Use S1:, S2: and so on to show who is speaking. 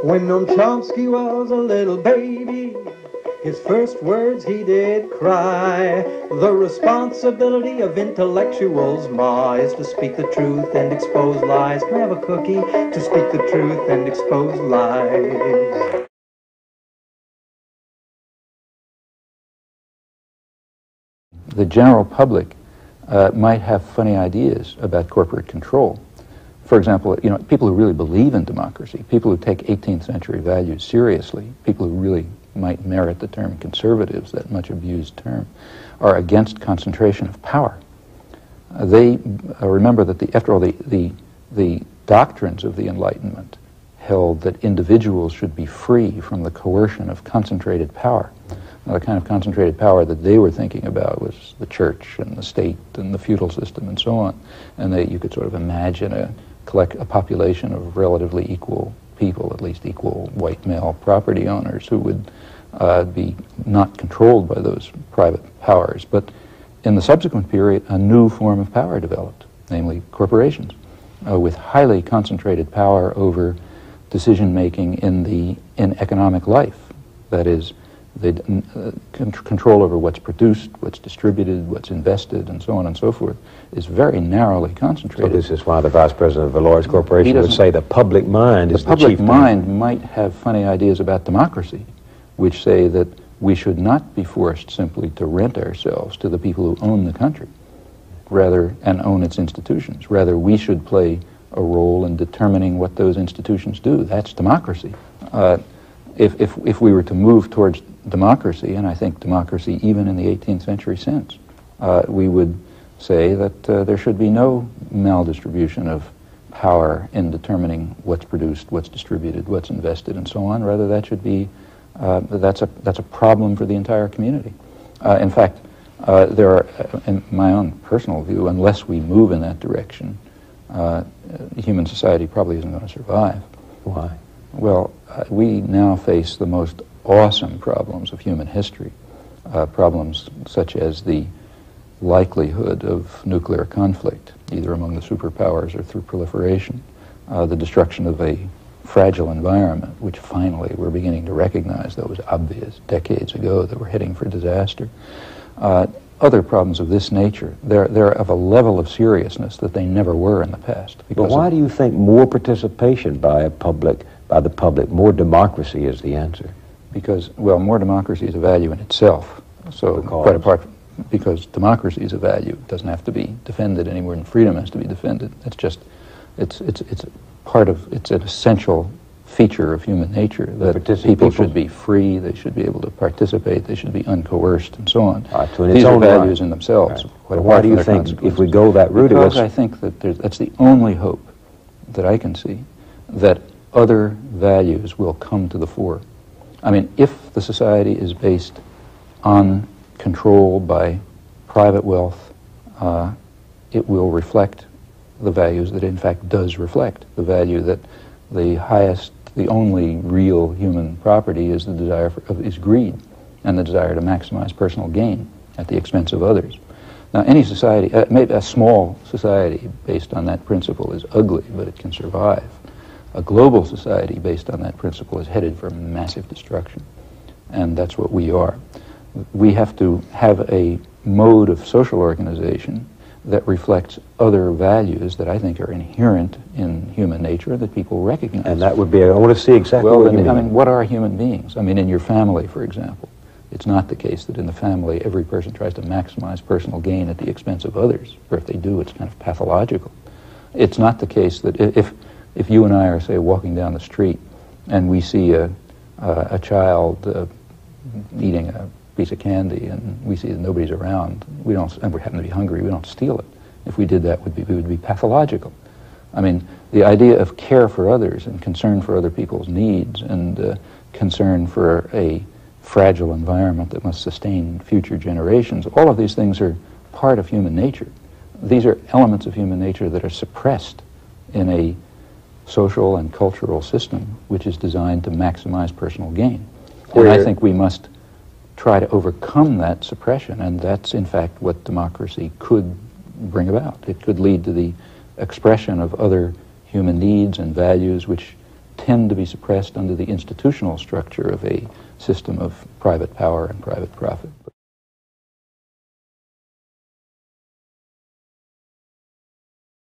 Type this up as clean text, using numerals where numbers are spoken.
S1: When Noam Chomsky was a little baby, his first words he did cry. The responsibility of intellectuals, ma, is to speak the truth and expose lies. Can I have a cookie? To speak the truth and expose lies.
S2: The general public might have funny ideas about corporate control. For example, people who really believe in democracy, people who take 18th century values seriously, people who really might merit the term conservatives, that much abused term, are against concentration of power. They remember that, after all, the doctrines of the Enlightenment held that individuals should be free from the coercion of concentrated power. Now, the kind of concentrated power that they were thinking about was the church and the state and the feudal system and so on. And you could sort of imagine a population of relatively equal people, at least equal white male property owners, who would be not controlled by those private powers. But in the subsequent period, a new form of power developed, namely corporations, with highly concentrated power over decision-making in economic life. That is, control over what's produced, what's distributed, what's invested, and so on and so forth, is very narrowly concentrated.
S3: So this is why the vice president of a large corporation would say the public mind is the chief.
S2: The public mind might have funny ideas about democracy, which say that we should not be forced simply to rent ourselves to the people who own the country, and own its institutions. Rather, we should play a role in determining what those institutions do. That's democracy. If we were to move towards democracy, and I think democracy even in the 18th century sense, we would say that there should be no maldistribution of power in determining what's produced, what's distributed, what's invested, and so on. Rather, that should be that's a problem for the entire community. In fact, there are, in my own personal view, unless we move in that direction, human society probably isn't going to survive.
S3: Why?
S2: Well, we now face the most awesome problems of human history, problems such as the likelihood of nuclear conflict, either among the superpowers or through proliferation, the destruction of a fragile environment, which finally we're beginning to recognize, though it was obvious decades ago that we're heading for disaster. Other problems of this nature, they're of a level of seriousness that they never were in the past.
S3: But why do you think more participation by the public, more democracy is the answer?
S2: Because, well, more democracy is a value in itself. So quite apart from, because democracy is a value, it doesn't have to be defended any more than freedom has to be defended. It's just, it's an essential feature of human nature that people should be free, they should be able to participate, they should be uncoerced, and so on. These are values in themselves.
S3: Right. Why do you think, if we go that route,
S2: because I think that that's the only hope that I can see, that other values will come to the fore. I mean, if the society is based on control by private wealth, it will reflect the values that it in fact does reflect. The value that the only real human property is the desire is greed, and the desire to maximize personal gain at the expense of others. Now, any society, maybe a small society based on that principle is ugly, but it can survive. A global society based on that principle is headed for massive destruction, and that's what we are. We have to have a mode of social organization that reflects other values that I think are inherent in human nature that people recognize.
S3: And that would be, I want to see exactly what you mean.
S2: I mean, what are human beings? I mean, in your family, for example, it's not the case that in the family every person tries to maximize personal gain at the expense of others, or if they do, it's kind of pathological. It's not the case that if you and I are, say, walking down the street and we see a child eating a piece of candy and we see that nobody's around, and we happen to be hungry, we don't steal it. If we did that, we would be pathological. I mean, the idea of care for others and concern for other people's needs and concern for a fragile environment that must sustain future generations, all of these things are part of human nature. These are elements of human nature that are suppressed in a social and cultural system which is designed to maximize personal gain. And I think we must try to overcome that suppression, and that's in fact what democracy could bring about. It could lead to the expression of other human needs and values which tend to be suppressed under the institutional structure of a system of private power and private profit.